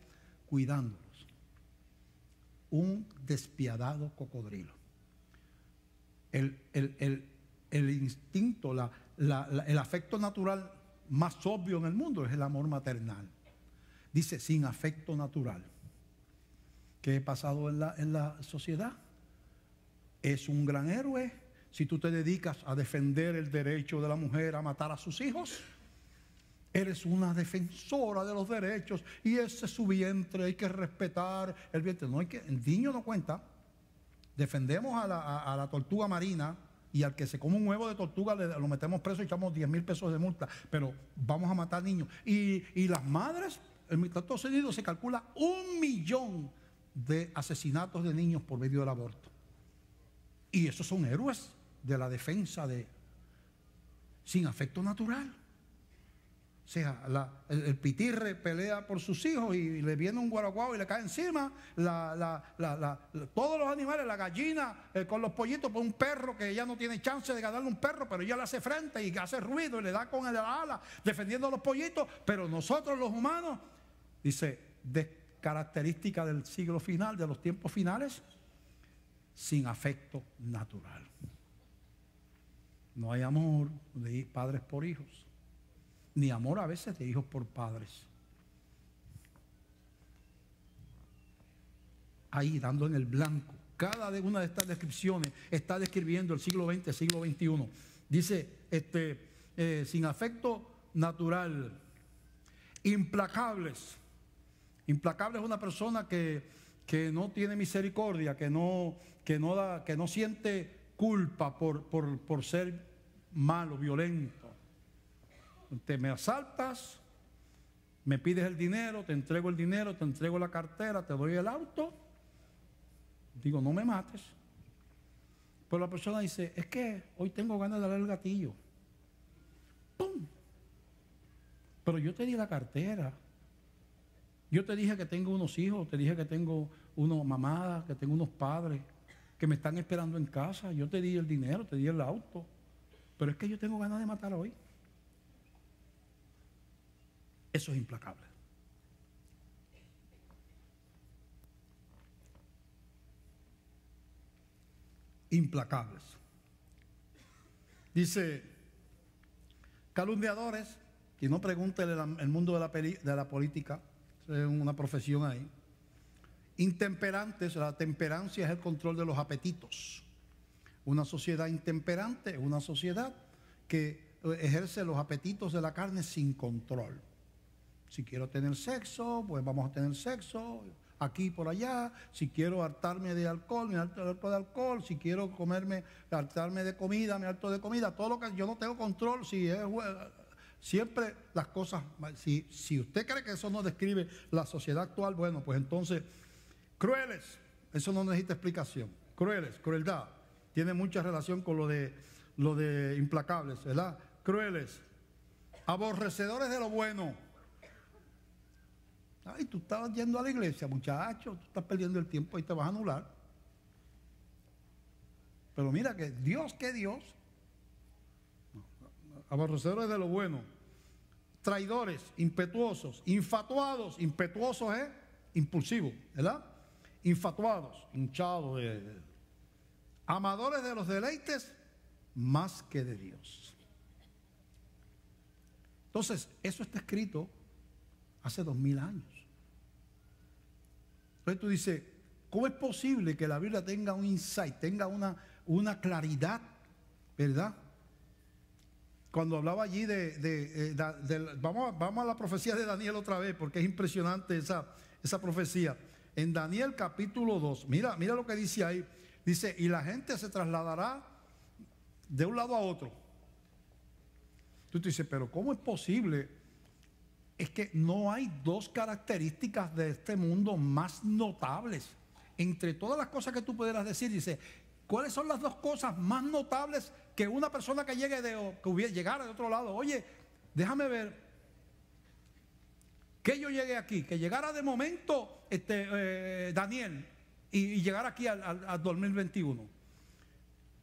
cuidándolos. Un despiadado cocodrilo. El instinto, el afecto natural más obvio en el mundo es el amor maternal. Dice, sin afecto natural. ¿Qué ha pasado en la sociedad? Es un gran héroe si tú te dedicas a defender el derecho de la mujer a matar a sus hijos. Eres una defensora de los derechos y ese es su vientre, hay que respetar el vientre. No hay que, el niño no cuenta. Defendemos a la tortuga marina y al que se come un huevo de tortuga lo metemos preso y echamos 10,000 pesos de multa, pero vamos a matar niños. Y las madres, en Estados Unidos se calcula 1 millón de asesinatos de niños por medio del aborto. Y esos son héroes de la defensa sin afecto natural. O sea, el pitirre pelea por sus hijos y le viene un guaraguao y le cae encima. Todos los animales, la gallina con los pollitos, por un perro que ya no tiene chance de ganarle un perro, pero ella le hace frente y hace ruido y le da con el ala defendiendo a los pollitos. Pero nosotros los humanos, dice, característica del siglo final, de los tiempos finales, sin afecto natural. No hay amor de padres por hijos, ni amor a veces de hijos por padres. Ahí dando en el blanco. Cada una de estas descripciones está describiendo el siglo XX, el siglo XXI. Dice, sin afecto natural, implacables. Implacable es una persona que no tiene misericordia, que no siente culpa por ser malo, violento. Te me asaltas, me pides el dinero, te entrego el dinero, te entrego la cartera, te doy el auto. Digo, no me mates. Pero la persona dice, es que hoy tengo ganas de darle el gatillo. ¡Pum! Pero yo te di la cartera. Yo te dije que tengo unos hijos, te dije que tengo una mamá, que tengo unos padres que me están esperando en casa. Yo te di el dinero, te di el auto. Pero es que yo tengo ganas de matar hoy. Eso es implacable. Implacables. Dice, calumniadores, que no pregunte el mundo de la política, es una profesión ahí. Intemperantes, la temperancia es el control de los apetitos. Una sociedad intemperante es una sociedad que ejerce los apetitos de la carne sin control. Si quiero tener sexo, pues vamos a tener sexo, aquí y por allá. Si quiero hartarme de alcohol, me harto de alcohol. Si quiero hartarme de comida, me harto de comida. Todo lo que yo no tengo control, si es siempre las cosas. Si usted cree que eso no describe la sociedad actual, bueno, pues entonces, crueles, eso no necesita explicación. Crueles, crueldad, tiene mucha relación con lo de implacables, ¿verdad? Crueles, aborrecedores de lo bueno. Ay, tú estabas yendo a la iglesia, muchacho, tú estás perdiendo el tiempo y te vas a anular. Pero mira que Dios, aborrecedores de lo bueno, traidores, impetuosos, infatuados. Impetuosos es impulsivo, ¿verdad? Infatuados, hinchados, amadores de los deleites más que de Dios. Entonces, eso está escrito hace 2000 años. Entonces tú dices, ¿cómo es posible que la Biblia tenga un insight, tenga una claridad, ¿verdad? Cuando hablaba allí vamos a la profecía de Daniel otra vez, porque es impresionante esa profecía. En Daniel capítulo 2, mira lo que dice ahí. Dice, y la gente se trasladará de un lado a otro. Tú te dices, pero ¿cómo es posible? Es que no hay dos características de este mundo más notables. Entre todas las cosas que tú pudieras decir, dice, ¿cuáles son las dos cosas más notables que una persona que llegara de otro lado? Oye, déjame ver que yo llegué aquí, que llegara de momento Daniel y llegara aquí al 2021.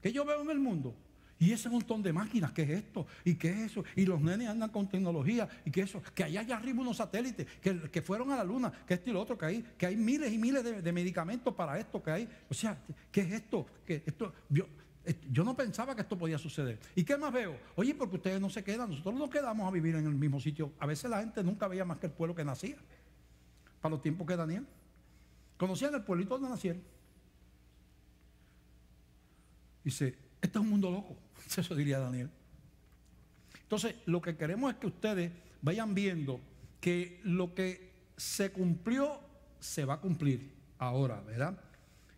¿Qué yo veo en el mundo? Y ese montón de máquinas, ¿qué es esto? ¿Y qué es eso? Y los nenes andan con tecnología, ¿y qué es eso? Que hay allá arriba unos satélites, que fueron a la luna, que esto y lo otro, que hay miles y miles de medicamentos para esto, que hay. O sea, ¿qué es esto? Yo no pensaba que esto podía suceder. ¿Y qué más veo? Oye, porque ustedes no se quedan, nosotros no quedamos a vivir en el mismo sitio. A veces la gente nunca veía más que el pueblo que nacía. Para los tiempos que Daniel. Conocían el pueblito donde nacieron. Dice, este es un mundo loco. Eso diría Daniel. Entonces, lo que queremos es que ustedes vayan viendo que lo que se cumplió, se va a cumplir ahora, ¿verdad?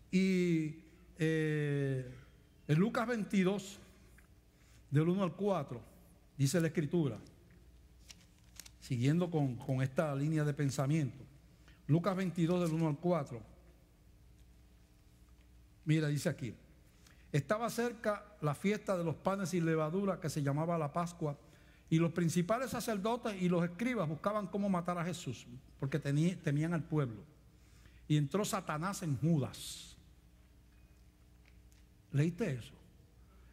Y en Lucas 22, del 1 al 4, dice la Escritura, siguiendo con esta línea de pensamiento. Lucas 22, del 1 al 4. Mira, dice aquí. Estaba cerca la fiesta de los panes sin levadura, que se llamaba la Pascua, y los principales sacerdotes y los escribas buscaban cómo matar a Jesús, porque temían al pueblo. Y entró Satanás en Judas. ¿Leíste eso?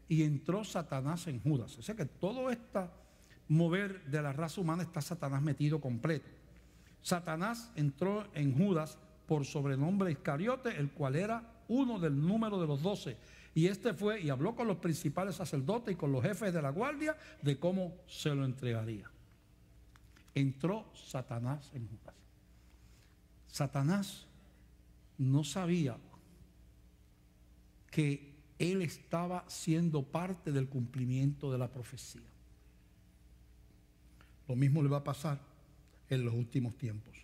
Y entró Satanás en Judas. O sea que todo este mover de la raza humana está Satanás metido completo. Satanás entró en Judas por sobrenombre Iscariote, el cual era uno del número de los 12. Y este fue y habló con los principales sacerdotes y con los jefes de la guardia de cómo se lo entregaría. Entró Satanás en Judas. Satanás no sabía que él estaba siendo parte del cumplimiento de la profecía. Lo mismo le va a pasar en los últimos tiempos.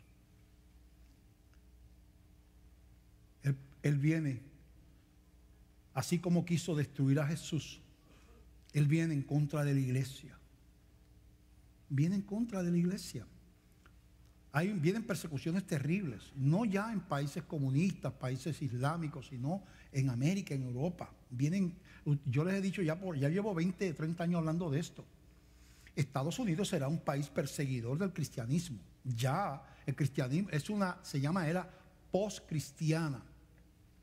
Él viene, así como quiso destruir a Jesús, él viene en contra de la iglesia. Viene en contra de la iglesia. Vienen persecuciones terribles, no ya en países comunistas, países islámicos, sino en América, en Europa. Yo les he dicho, ya llevo 20, 30 años hablando de esto. Estados Unidos será un país perseguidor del cristianismo. Ya el cristianismo se llama era post-cristiana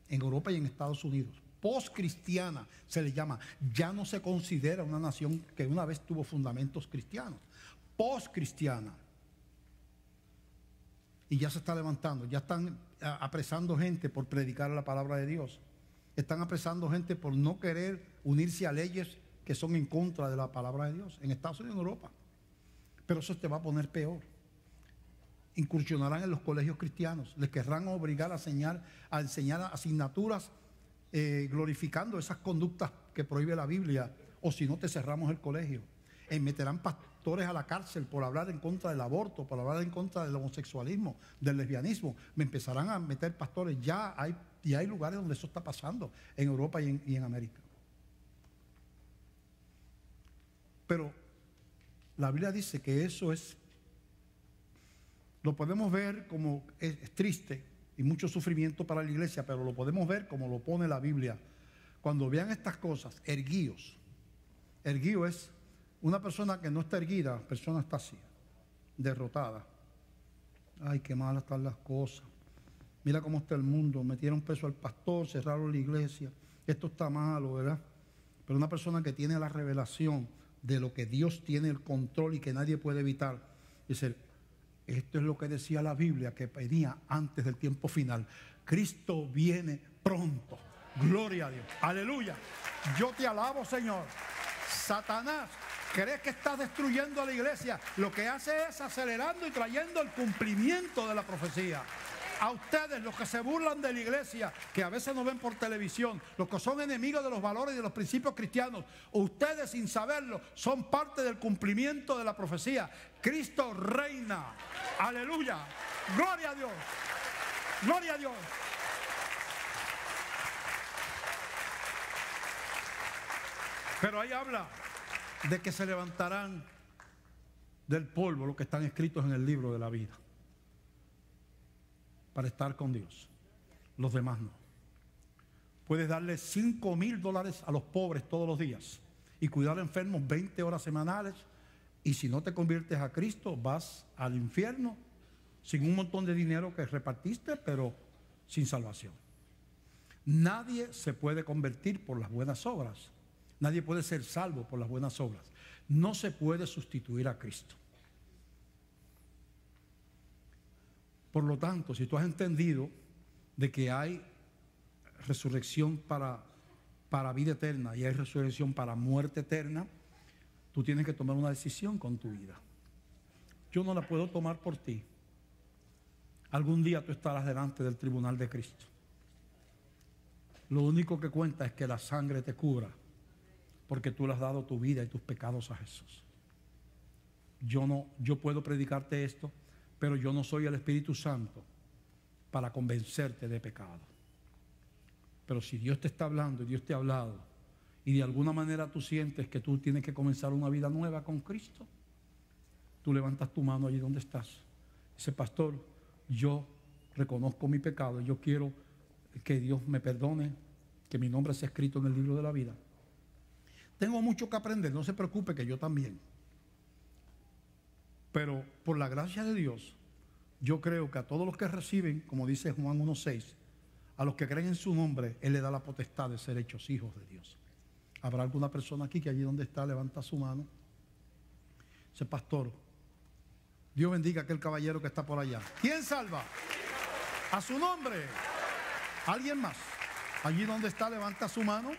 en Europa y en Estados Unidos. Post-cristiana se le llama. Ya no se considera una nación que una vez tuvo fundamentos cristianos. Post-cristiana. Y ya se está levantando, ya están apresando gente por predicar la palabra de Dios. Están apresando gente por no querer unirse a leyes que son en contra de la palabra de Dios, en Estados Unidos y en Europa. Pero eso te va a poner peor. Incursionarán en los colegios cristianos, les querrán obligar a enseñar asignaturas glorificando esas conductas que prohíbe la Biblia, o si no te cerramos el colegio. Meterán pastores a la cárcel por hablar en contra del aborto, por hablar en contra del homosexualismo, del lesbianismo. Me empezarán a meter pastores. Y hay lugares donde eso está pasando, en Europa y en América. Pero la Biblia dice que eso lo podemos ver como es triste y mucho sufrimiento para la iglesia, pero lo podemos ver como lo pone la Biblia. Cuando vean estas cosas, erguíos. Erguío es una persona que no está erguida, la persona está así, derrotada. Ay, qué malas están las cosas. Mira cómo está el mundo. Metieron preso al pastor, cerraron la iglesia. Esto está malo, ¿verdad? Pero una persona que tiene la revelación de lo que Dios tiene el control y que nadie puede evitar, dice, esto es lo que decía la Biblia, que venía antes del tiempo final. Cristo viene pronto. Gloria a Dios. Aleluya. Yo te alabo, Señor. Satanás cree que está destruyendo a la iglesia. Lo que hace es acelerando y trayendo el cumplimiento de la profecía. A ustedes, los que se burlan de la iglesia, que a veces nos ven por televisión, los que son enemigos de los valores y de los principios cristianos, ustedes sin saberlo son parte del cumplimiento de la profecía. Cristo reina. Aleluya. Gloria a Dios. Gloria a Dios. Pero ahí habla de que se levantarán del polvo los que están escritos en el libro de la vida para estar con Dios. Los demás no. Puedes darle $5,000 a los pobres todos los días y cuidar a enfermos 20 horas semanales, y si no te conviertes a Cristo vas al infierno sin un montón de dinero que repartiste, pero sin salvación. Nadie se puede convertir por las buenas obras. Nadie puede ser salvo por las buenas obras. No se puede sustituir a Cristo. Por lo tanto, si tú has entendido de que hay resurrección para vida eterna y hay resurrección para muerte eterna, tú tienes que tomar una decisión con tu vida. Yo no la puedo tomar por ti. Algún día tú estarás delante del tribunal de Cristo. Lo único que cuenta es que la sangre te cubra, porque tú le has dado tu vida y tus pecados a Jesús. Yo puedo predicarte esto, pero yo no soy el Espíritu Santo para convencerte de pecado. Pero si Dios te está hablando y Dios te ha hablado, y de alguna manera tú sientes que tú tienes que comenzar una vida nueva con Cristo, tú levantas tu mano allí donde estás. Dice, pastor, yo reconozco mi pecado, yo quiero que Dios me perdone, que mi nombre sea escrito en el libro de la vida. Tengo mucho que aprender, no se preocupe, que yo también. Pero por la gracia de Dios, yo creo que a todos los que reciben, como dice Juan 1:6, a los que creen en su nombre, Él le da la potestad de ser hechos hijos de Dios. ¿Habrá alguna persona aquí que allí donde está levanta su mano? Dice, pastor, Dios bendiga a aquel caballero que está por allá. ¿Quién salva? A su nombre. ¿Alguien más? Allí donde está, levanta su mano.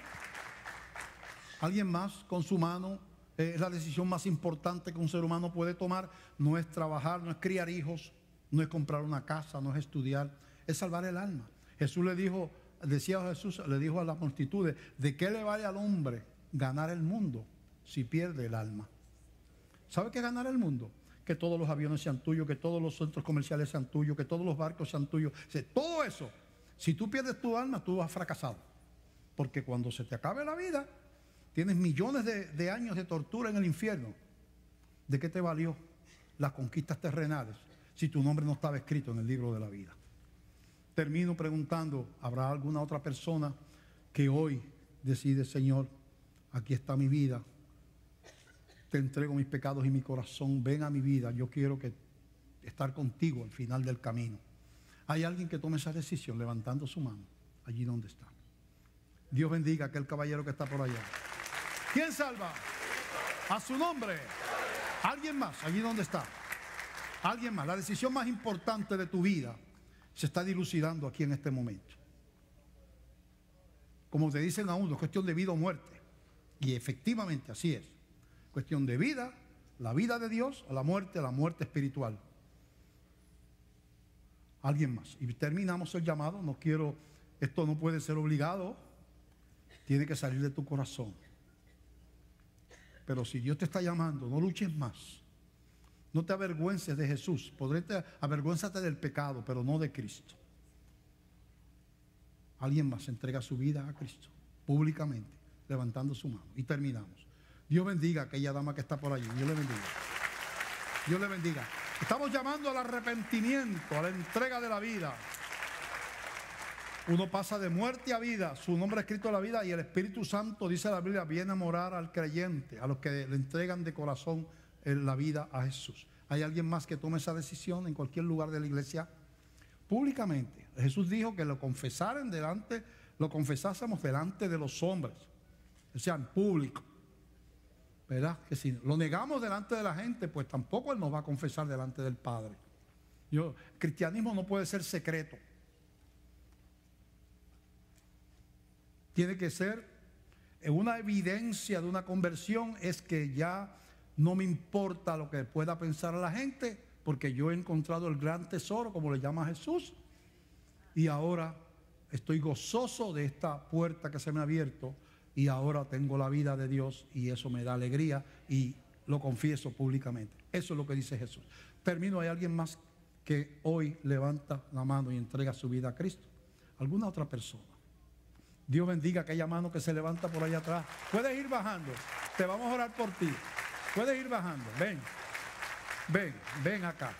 ¿Alguien más con su mano? Es la decisión más importante que un ser humano puede tomar. No es trabajar, no es criar hijos, no es comprar una casa, no es estudiar, es salvar el alma. Jesús le dijo, le dijo a las multitudes, ¿de qué le vale al hombre ganar el mundo si pierde el alma? ¿Sabe qué es ganar el mundo? Que todos los aviones sean tuyos, que todos los centros comerciales sean tuyos, que todos los barcos sean tuyos. O sea, todo eso, si tú pierdes tu alma, tú has fracasado. Porque cuando se te acabe la vida, tienes millones de años de tortura en el infierno. ¿De qué te valió las conquistas terrenales si tu nombre no estaba escrito en el libro de la vida? Termino preguntando, ¿habrá alguna otra persona que hoy decide, Señor, aquí está mi vida, te entrego mis pecados y mi corazón, ven a mi vida, yo quiero estar contigo al final del camino? ¿Hay alguien que tome esa decisión levantando su mano allí donde está? Dios bendiga a aquel caballero que está por allá. ¿Quién salva? A su nombre. ¿Alguien más allí donde está? ¿Alguien más? La decisión más importante de tu vida se está dilucidando aquí en este momento. Como te dicen a uno, es cuestión de vida o muerte. Y efectivamente así es. Cuestión de vida, la vida de Dios, o la muerte espiritual. Alguien más. Y terminamos el llamado. No quiero, esto no puede ser obligado. Tiene que salir de tu corazón. Pero si Dios te está llamando, no luches más. No te avergüences de Jesús. Avergüénzate del pecado, pero no de Cristo. Alguien más entrega su vida a Cristo, públicamente, levantando su mano. Y terminamos. Dios bendiga a aquella dama que está por allí. Dios le bendiga. Dios le bendiga. Estamos llamando al arrepentimiento, a la entrega de la vida. Uno pasa de muerte a vida, su nombre escrito en la vida, y el Espíritu Santo, dice la Biblia, viene a morar al creyente, a los que le entregan de corazón la vida a Jesús. ¿Hay alguien más que tome esa decisión en cualquier lugar de la iglesia? Públicamente. Jesús dijo que lo confesásemos delante de los hombres, o sea, en público. ¿Verdad? Que si lo negamos delante de la gente, pues tampoco Él nos va a confesar delante del Padre. El cristianismo no puede ser secreto. Tiene que ser una evidencia de una conversión, es que ya no me importa lo que pueda pensar la gente, porque yo he encontrado el gran tesoro, como le llama Jesús, y ahora estoy gozoso de esta puerta que se me ha abierto, y ahora tengo la vida de Dios, y eso me da alegría, y lo confieso públicamente. Eso es lo que dice Jesús. Termino. ¿Hay alguien más que hoy levanta la mano y entrega su vida a Cristo? ¿Alguna otra persona? Dios bendiga a aquella mano que se levanta por allá atrás. Puedes ir bajando. Te vamos a orar por ti. Puedes ir bajando. Ven acá.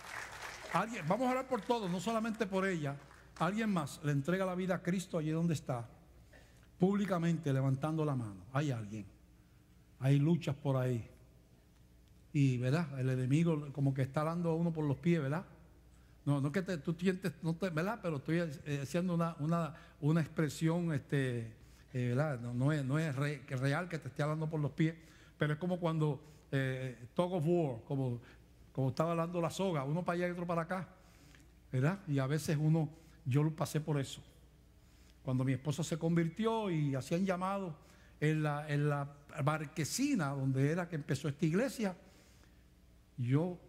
Vamos a orar por todos, no solamente por ella. Alguien más le entrega la vida a Cristo allí donde está, públicamente levantando la mano. Hay alguien. Hay luchas por ahí. Y, ¿verdad? El enemigo como que está dando a uno por los pies, ¿verdad? No que tú sientes, ¿verdad? Pero estoy haciendo una expresión ¿verdad? No es real que te esté hablando por los pies, pero es como cuando tug of war, como estaba hablando la soga, uno para allá y otro para acá, ¿verdad? Y a veces yo lo pasé por eso. Cuando mi esposa se convirtió y hacían llamados en la marquesina donde era que empezó esta iglesia,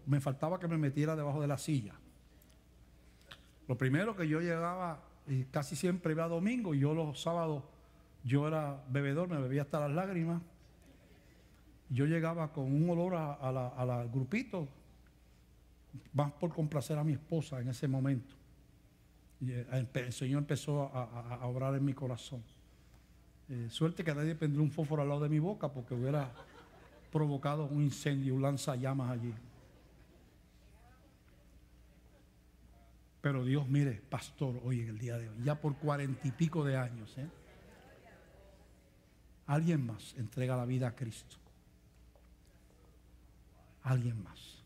me faltaba que me metiera debajo de la silla. Lo primero que yo llegaba, y casi siempre iba domingo, y yo los sábados, yo era bebedor, me bebía hasta las lágrimas. Yo llegaba con un olor al grupito, más por complacer a mi esposa en ese momento. Y el Señor empezó a obrar en mi corazón. Suerte que nadie prendió un fósforo al lado de mi boca, porque hubiera provocado un incendio, un lanzallamas allí. Pero Dios, mire, pastor, hoy en el día de hoy, ya por 40 y pico de años, alguien más entrega la vida a Cristo. Alguien más.